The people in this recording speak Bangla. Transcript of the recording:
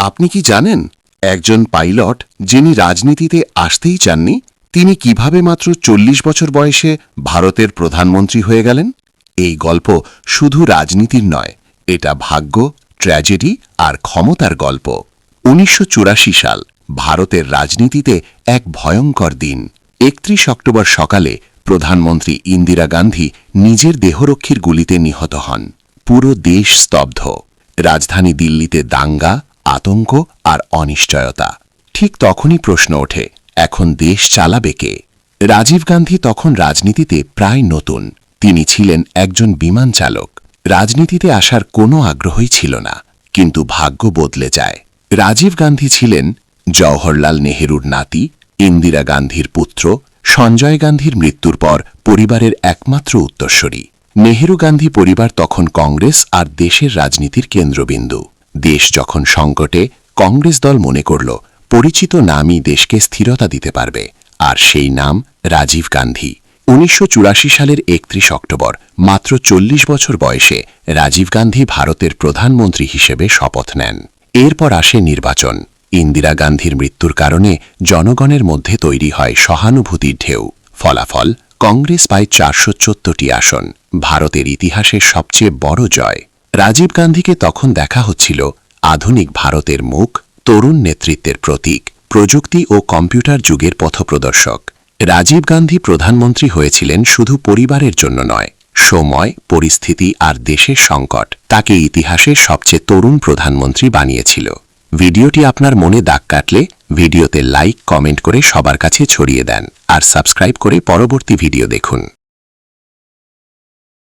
আপনি কি জানেন একজন পাইলট যিনি রাজনীতিতে আসতেই চাননি তিনি কিভাবে মাত্র ৪০ বছর বয়সে ভারতের প্রধানমন্ত্রী হয়ে গেলেন? এই গল্প শুধু রাজনীতির নয়, এটা ভাগ্য, ট্র্যাজেডি আর ক্ষমতার গল্প। ১৯৮৪ সাল ভারতের রাজনীতিতে এক ভয়ঙ্কর দিন। ৩১ অক্টোবর সকালে প্রধানমন্ত্রী ইন্দিরা গান্ধী নিজের দেহরক্ষীর গুলিতে নিহত হন। পুরো দেশ স্তব্ধ। রাজধানী দিল্লিতে দাঙ্গা, আতঙ্ক আর অনিশ্চয়তা। ঠিক তখনই প্রশ্ন ওঠে, এখন দেশ চালাবে কে? রাজীব গান্ধী তখন রাজনীতিতে প্রায় নতুন। তিনি ছিলেন একজন বিমান চালক। রাজনীতিতে আসার কোনো আগ্রহই ছিল না। কিন্তু ভাগ্য বদলে যায়। রাজীব গান্ধী ছিলেন জওহরলাল নেহরুর নাতি, ইন্দিরা গান্ধীর পুত্র, সঞ্জয় গান্ধীর মৃত্যুর পর পরিবারের একমাত্র উত্তরসূরি। নেহরু গান্ধী পরিবার তখন কংগ্রেস আর দেশের রাজনীতির কেন্দ্রবিন্দু। দেশ যখন সংকটে, কংগ্রেস দল মনে করল পরিচিত নামই দেশকে স্থিরতা দিতে পারবে, আর সেই নাম রাজীব গান্ধী। ১৯৮৪ সালের ৩১ অক্টোবর মাত্র ৪০ বছর বয়সে রাজীব গান্ধী ভারতের প্রধানমন্ত্রী হিসেবে শপথ নেন। এরপর আসে নির্বাচন। ইন্দিরা গান্ধীর মৃত্যুর কারণে জনগণের মধ্যে তৈরি হয় সহানুভূতির ঢেউ। ফলাফল, কংগ্রেস পায় ৪৭৪টি আসন, ভারতের ইতিহাসের সবচেয়ে বড় জয়। রাজীব গান্ধীকে তখন দেখা হচ্ছিল আধুনিক ভারতের মুখ, তরুণ নেতৃত্বের প্রতীক, প্রযুক্তি ও কম্পিউটার যুগের পথপ্রদর্শক। রাজীব গান্ধী প্রধানমন্ত্রী হয়েছিলেন শুধু পরিবারের জন্য নয়, সময়, পরিস্থিতি আর দেশের সংকট তাকে ইতিহাসের সবচেয়ে তরুণ প্রধানমন্ত্রী বানিয়েছিল। ভিডিওটি আপনার মনে দাগ কাটলে ভিডিওতে লাইক, কমেন্ট করে সবার কাছে ছড়িয়ে দেন আর সাবস্ক্রাইব করে পরবর্তী ভিডিও দেখুন।